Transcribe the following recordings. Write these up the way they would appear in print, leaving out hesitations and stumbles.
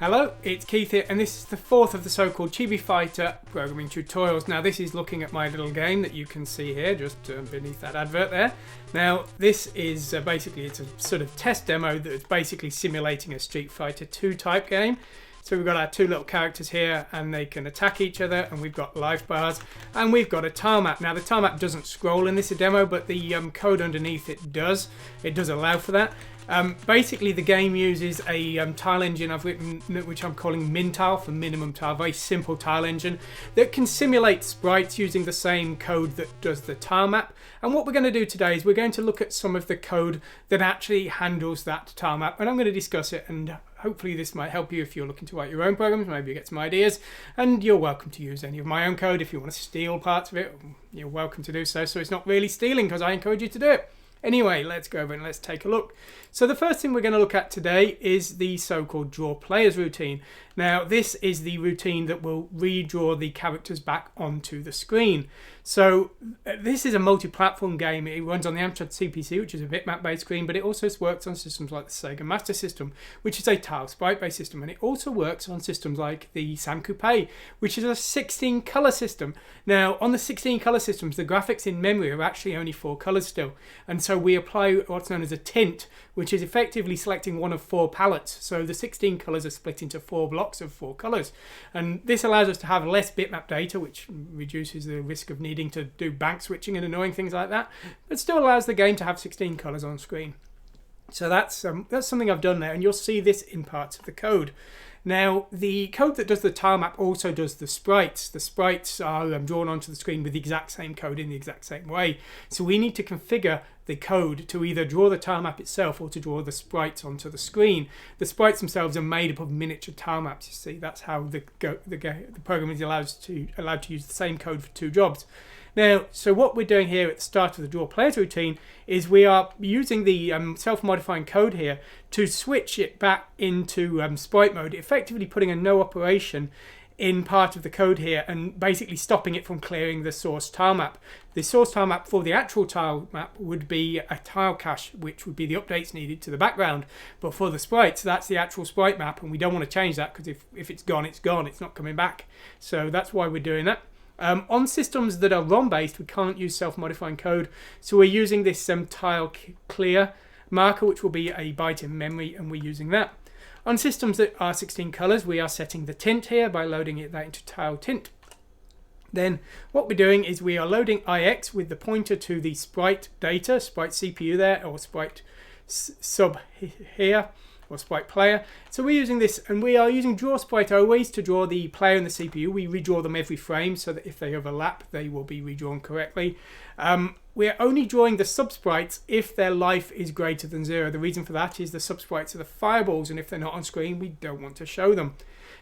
Hello, it's Keith here, and this is the fourth of the so-called StreetFighter programming tutorials. Now this is looking at my little game that you can see here, just beneath that advert there. Now this is basically, it's a sort of test demo that's basically simulating a Street Fighter 2 type game. So we've got our two little characters here and they can attack each other, and we've got life bars, and we've got a tile map. Now the tile map doesn't scroll in this demo, but the code underneath it does. It does allow for that. Basically the game uses a tile engine I've written, which I'm calling Mintile for minimum tile, very simple tile engine that can simulate sprites using the same code that does the tile map. And what we're going to do today is we're going to look at some of the code that actually handles that tile map, and I'm going to discuss it, and hopefully this might help you if you're looking to write your own programs. Maybe you get some ideas, and you're welcome to use any of my own code. If you want to steal parts of it, you're welcome to do so. So it's not really stealing because I encourage you to do it. Anyway, let's go over and let's take a look. So the first thing we're going to look at today is the so-called draw players routine. Now this is the routine that will redraw the characters back onto the screen. So this is a multi-platform game. It runs on the Amstrad CPC, which is a bitmap-based screen, but it also works on systems like the Sega Master System, which is a tile sprite-based system, and it also works on systems like the Sam Coupe, which is a 16-color system. Now on the 16-color systems, the graphics in memory are actually only 4 colors still, and so we apply what's known as a tint, which is effectively selecting one of 4 palettes. So the 16 colors are split into 4 blocks of 4 colors, and this allows us to have less bitmap data, which reduces the risk of needing to do bank switching and annoying things like that, but still allows the game to have 16 colors on screen. So that's something I've done there, and you'll see this in parts of the code. Now, the code that does the tile map also does the sprites. The sprites are drawn onto the screen with the exact same code in the exact same way. So we need to configure the code to either draw the tile map itself or to draw the sprites onto the screen. The sprites themselves are made up of miniature tile maps. You see, that's how the program is allowed to use the same code for 2 jobs. Now, so what we're doing here at the start of the draw players routine is we are using the self-modifying code here to switch it back into sprite mode, effectively putting a no operation in part of the code here and basically stopping it from clearing the source tile map. The source tile map for the actual tile map would be a tile cache, which would be the updates needed to the background. But for the sprites, that's the actual sprite map, and we don't want to change that because if it's gone, it's gone. It's not coming back. So that's why we're doing that. On systems that are ROM based, we can't use self-modifying code, so we're using this tile clear marker, which will be a byte in memory, and we're using that. On systems that are 16 colors, we are setting the tint here by loading that into tile tint. Then what we're doing is we are loading IX with the pointer to the sprite data, sprite CPU there, or sprite sub here, or sprite player. So we're using this, and we are using draw sprite always to draw the player and the CPU. We redraw them every frame so that if they overlap, they will be redrawn correctly. We're only drawing the subsprites if their life is greater than 0. The reason for that is the subsprites are the fireballs, and if they're not on screen, we don't want to show them.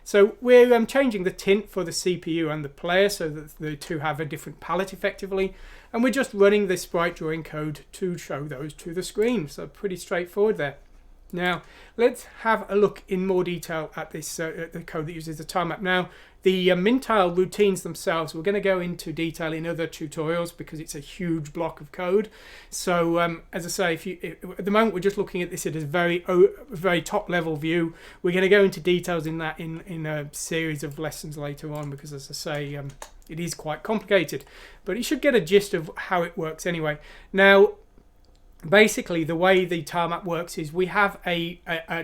So we're changing the tint for the CPU and the player so that the two have a different palette effectively, and we're just running the sprite drawing code to show those to the screen. So pretty straightforward there. Now, let's have a look in more detail at this the code that uses the tile map. Now, the Mintile routines themselves, we're going to go into detail in other tutorials because it's a huge block of code. So, as I say, at the moment we're just looking at this at a very top level view. We're going to go into details in that in a series of lessons later on because, as I say, it is quite complicated. But you should get a gist of how it works anyway. Now, basically, the way the tile map works is we have a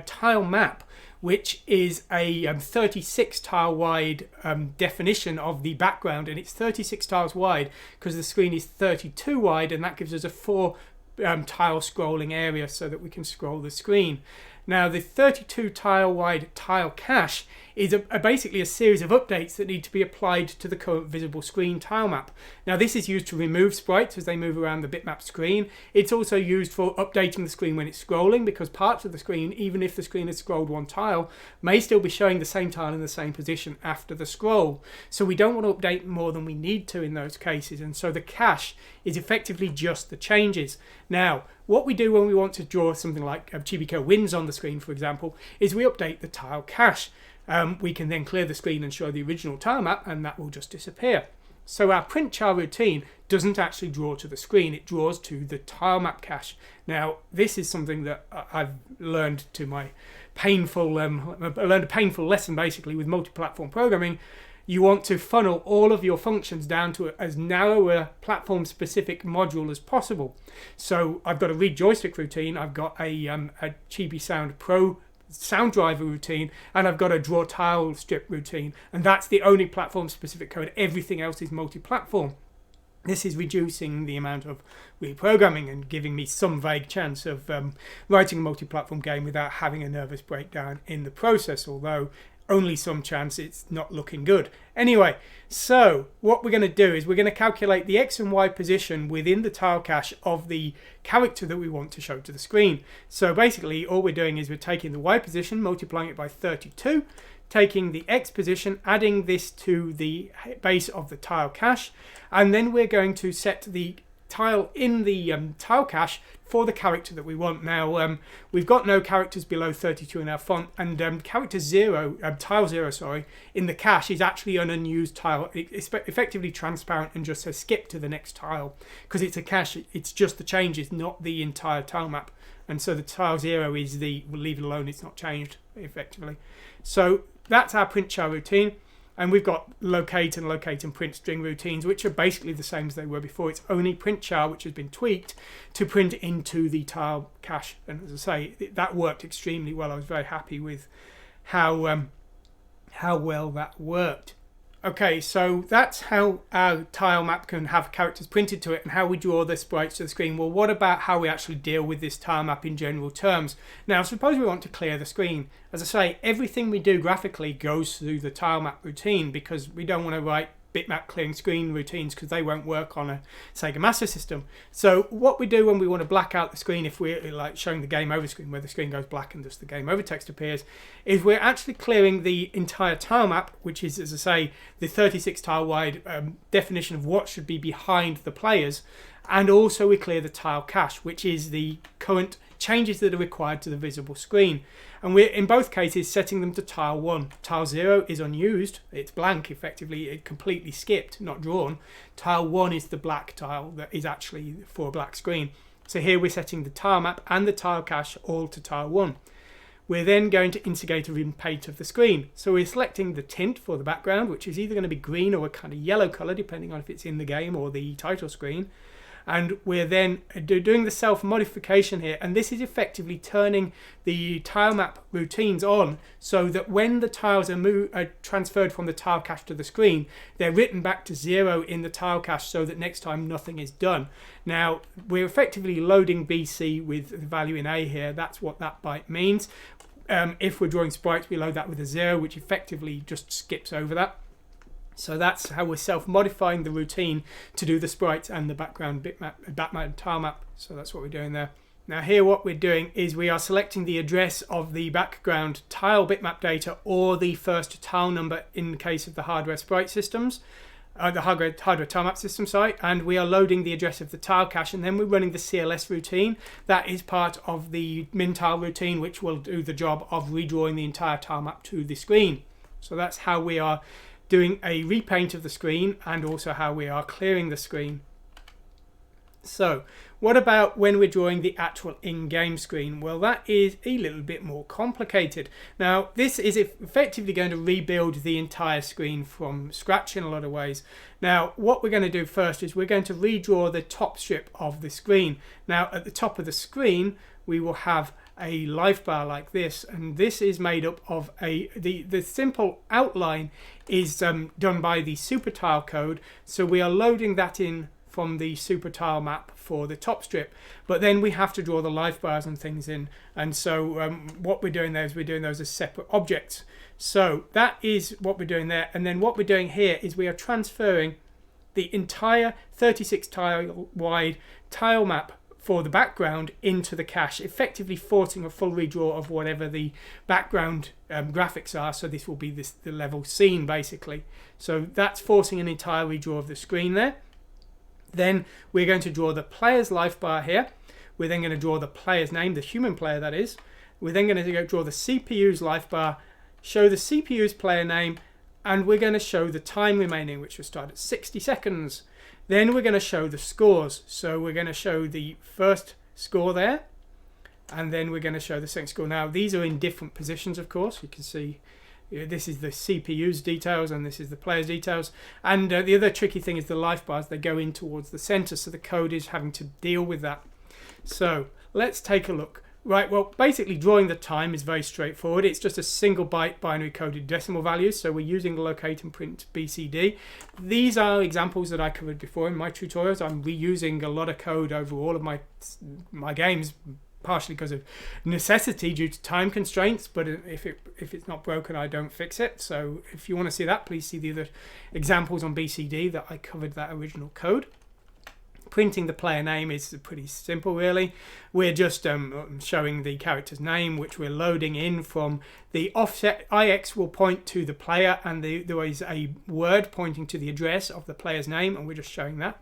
tile map, which is a 36 tile wide definition of the background, and it's 36 tiles wide because the screen is 32 wide, and that gives us a 4 tile scrolling area so that we can scroll the screen. Now, the 32 tile wide tile cache is basically a series of updates that need to be applied to the current visible screen tile map. Now, this is used to remove sprites as they move around the bitmap screen. It's also used for updating the screen when it's scrolling, because parts of the screen, even if the screen has scrolled one tile, may still be showing the same tile in the same position after the scroll. So we don't want to update more than we need to in those cases, and so the cache is effectively just the changes. Now, what we do when we want to draw something like Chibico wins on the screen, for example, is we update the tile cache. We can then clear the screen and show the original tile map, and that will just disappear. So our print char routine doesn't actually draw to the screen, it draws to the tile map cache. Now, this is something that I've learned to my painful, learned a painful lesson basically with multi-platform programming. You want to funnel all of your functions down to as narrow a platform-specific module as possible. So I've got a read joystick routine, I've got a Chibi Sound Pro sound driver routine, and I've got a draw tile strip routine, and that's the only platform-specific code. Everything else is multi-platform. This is reducing the amount of reprogramming and giving me some vague chance of writing a multi-platform game without having a nervous breakdown in the process, although only some chance it's not looking good. Anyway, so what we're going to do is we're going to calculate the X and Y position within the tile cache of the character that we want to show to the screen. So basically all we're doing is we're taking the Y position, multiplying it by 32, taking the X position, adding this to the base of the tile cache, and then we're going to set the tile in the tile cache for the character that we want. Now we've got no characters below 32 in our font, and character 0, tile 0, sorry, in the cache is actually an unused tile. It's effectively transparent and just says skip to the next tile because it's a cache. It's just the changes, not the entire tile map. And so the tile 0 is we'll leave it alone, it's not changed effectively. So that's our print char routine. And we've got locate and print string routines, which are basically the same as they were before. It's only print char which has been tweaked to print into the tile cache. And as I say, that worked extremely well. I was very happy with how well that worked. Okay, so that's how our tile map can have characters printed to it and how we draw the sprites to the screen. Well, what about how we actually deal with this tile map in general terms? Now, suppose we want to clear the screen. As I say, everything we do graphically goes through the tile map routine because we don't want to write bitmap clearing screen routines because they won't work on a Sega Master System. So what we do when we want to black out the screen, if we're like showing the game over screen where the screen goes black and just the game over text appears, is we're actually clearing the entire tile map, which is, as I say, the 36 tile wide definition of what should be behind the players, and also we clear the tile cache, which is the current changes that are required to the visible screen. And we're in both cases setting them to tile 1. Tile 0 is unused, it's blank effectively, it completely skipped, not drawn. Tile 1 is the black tile that is actually for a black screen. So here we're setting the tile map and the tile cache all to tile 1. We're then going to instigate a repaint of the screen. So we're selecting the tint for the background, which is either going to be green or a kind of yellow colour, depending on if it's in the game or the title screen. And we're then doing the self-modification here, and this is effectively turning the tile map routines on so that when the tiles are transferred from the tile cache to the screen, they're written back to 0 in the tile cache so that next time nothing is done. Now, we're effectively loading BC with the value in A here. That's what that byte means. If we're drawing sprites, we load that with a 0, which effectively just skips over that. So that's how we're self-modifying the routine to do the sprites and the background bitmap and tile map. So that's what we're doing there. Now here what we're doing is we are selecting the address of the background tile bitmap data or the first tile number in the case of the hardware sprite systems, the hardware tile map system site, and we are loading the address of the tile cache, and then we're running the CLS routine. That is part of the Mintile routine, which will do the job of redrawing the entire tile map to the screen. So that's how we are doing a repaint of the screen and also how we are clearing the screen. So what about when we're drawing the actual in-game screen? Well, that is a little bit more complicated. Now this is effectively going to rebuild the entire screen from scratch in a lot of ways. Now what we're going to do first is we're going to redraw the top strip of the screen. Now at the top of the screen we will have a life bar like this, and this is made up of the simple outline is done by the super tile code, so we are loading that in from the super tile map for the top strip, but then we have to draw the life bars and things in, and so what we're doing there is we're doing those as separate objects. So that is what we're doing there, and then what we're doing here is we are transferring the entire 36 tile wide tile map for the background into the cache, effectively forcing a full redraw of whatever the background graphics are. So this will be the level scene basically. So that's forcing an entire redraw of the screen there. Then we're going to draw the player's life bar here. We're then going to draw the player's name, the human player that is. We're then going to go draw the CPU's life bar, show the CPU's player name, and we're going to show the time remaining, which will start at 60 seconds. Then we're going to show the scores. So we're going to show the first score there, and then we're going to show the second score. Now these are in different positions, of course. You can see this is the CPU's details and this is the player's details, and the other tricky thing is the life bars. They go in towards the center, so the code is having to deal with that. So let's take a look. Right, well, basically drawing the time is very straightforward. It's just a single byte binary coded decimal values, so we're using locate and print BCD. These are examples that I covered before in my tutorials. I'm reusing a lot of code over all of my games, partially because of necessity due to time constraints, but if it's not broken, I don't fix it. So if you want to see that, please see the other examples on BCD that I covered that original code. Printing the player name is pretty simple, really. We're just showing the character's name, which we're loading in from the offset. IX will point to the player, and there is a word pointing to the address of the player's name, and we're just showing that.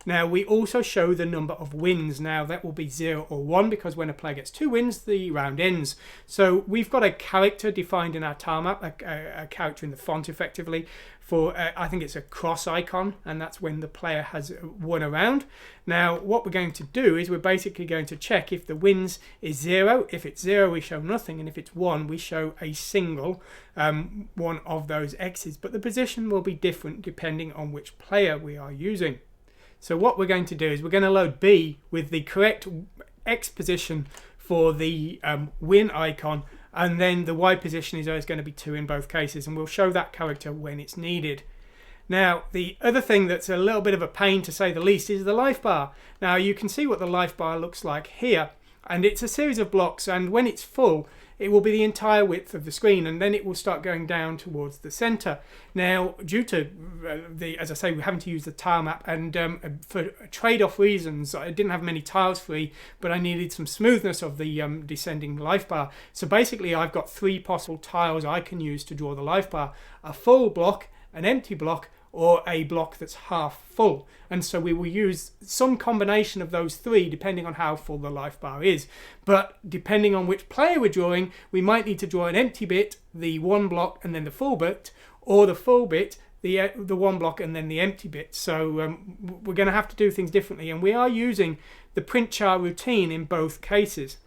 Now we also show the number of wins. Now that will be 0 or 1, because when a player gets 2 wins, the round ends. So we've got a character defined in our tilemap, a character in the font effectively, for I think it's a cross icon, and that's when the player has won a round. Now what we're going to do is we're basically going to check if the wins is 0. If it's 0, we show nothing, and if it's 1, we show a single one of those X's. But the position will be different depending on which player we are using. So what we're going to do is we're going to load B with the correct X position for the win icon, and then the Y position is always going to be 2 in both cases, and we'll show that character when it's needed. Now the other thing that's a little bit of a pain, to say the least, is the life bar. Now you can see what the life bar looks like here, and it's a series of blocks, and when it's full it will be the entire width of the screen, and then it will start going down towards the center. Now due to as I say, we're having to use the tile map, and for trade-off reasons I didn't have many tiles free, but I needed some smoothness of the descending life bar. So basically I've got 3 possible tiles I can use to draw the life bar: a full block, an empty block, or a block that's half full. And so we will use some combination of those 3 depending on how full the life bar is. But depending on which player we're drawing, we might need to draw an empty bit, the 1 block, and then the full bit, or the full bit, the 1 block, and then the empty bit. So we're going to have to do things differently, and we are using the print char routine in both cases.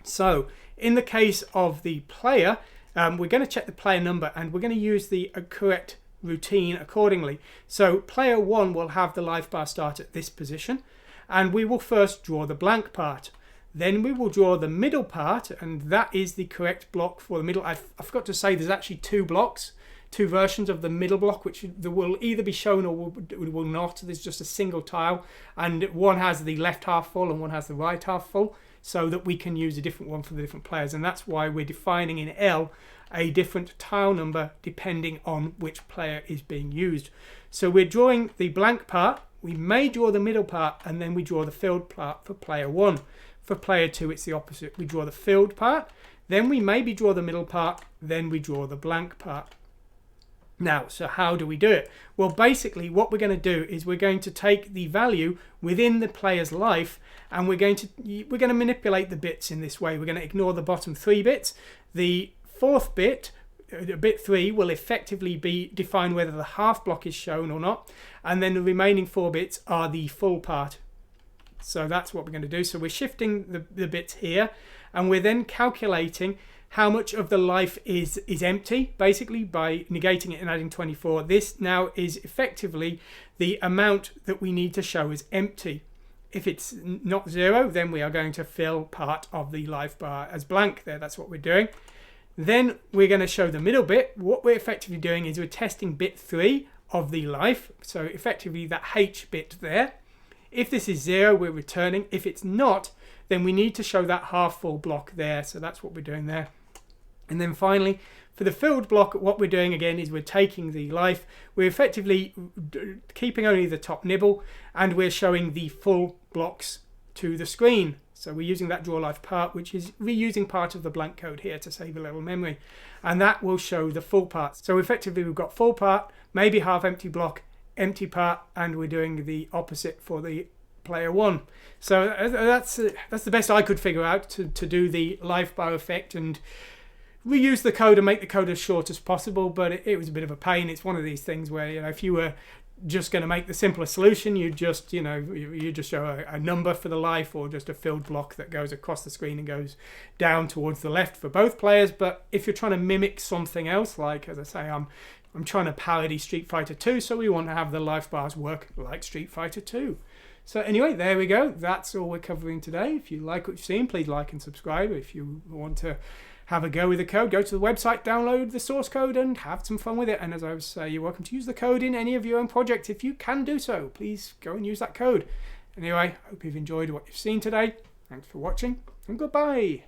So in the case of the player, we're going to check the player number, and we're going to use the correct routine accordingly. So player 1 will have the life bar start at this position, and we will first draw the blank part. Then we will draw the middle part, and that is the correct block for the middle. I forgot to say there's actually 2 blocks, 2 versions of the middle block, which will either be shown or will not. There's just a single tile, and one has the left half full and one has the right half full, so that we can use a different one for the different players. And that's why we're defining in L a different tile number depending on which player is being used. So we're drawing the blank part, we may draw the middle part, and then we draw the filled part for player 1. For player 2 it's the opposite. We draw the filled part, then we maybe draw the middle part, then we draw the blank part. Now, so how do we do it? Well, basically what we're going to do is we're going to take the value within the player's life, and we're going to manipulate the bits in this way. We're going to ignore the bottom 3 bits. The 4th bit, bit 3, will effectively be define whether the half block is shown or not, and then the remaining 4 bits are the full part. So that's what we're going to do. So we're shifting the bits here, and we're then calculating how much of the life is empty, basically by negating it and adding 24. This now is effectively the amount that we need to show as empty. If it's not 0, then we are going to fill part of the life bar as blank there. That's what we're doing. Then we're going to show the middle bit. What we're effectively doing is we're testing bit 3 of the life, so effectively that H bit there. If this is 0, we're returning. If it's not, then we need to show that half full block there, so that's what we're doing there. And then finally, for the filled block, what we're doing again is we're taking the life, we're effectively keeping only the top nibble, and we're showing the full blocks to the screen. So we're using that draw life part, which is reusing part of the blank code here to save a little memory, and that will show the full part. So effectively we've got full part, maybe half empty block, empty part, and we're doing the opposite for the player 1. So that's the best I could figure out to do the life bar effect, and reuse the code and make the code as short as possible. But it was a bit of a pain. It's one of these things where, you know, if you were just going to make the simpler solution. You just, you know, you just show a number for the life, or just a filled block that goes across the screen and goes down towards the left for both players. But if you're trying to mimic something else, like, as I say, I'm trying to parody Street Fighter 2, so we want to have the life bars work like Street Fighter 2. So anyway, there we go. That's all we're covering today. If you like what you've seen, please like and subscribe. If you want to have a go with the code, go to the website, download the source code, and have some fun with it. And as I was you're welcome to use the code in any of your own projects. If you can do so, please go and use that code. Anyway, hope you've enjoyed what you've seen today. Thanks for watching, and goodbye.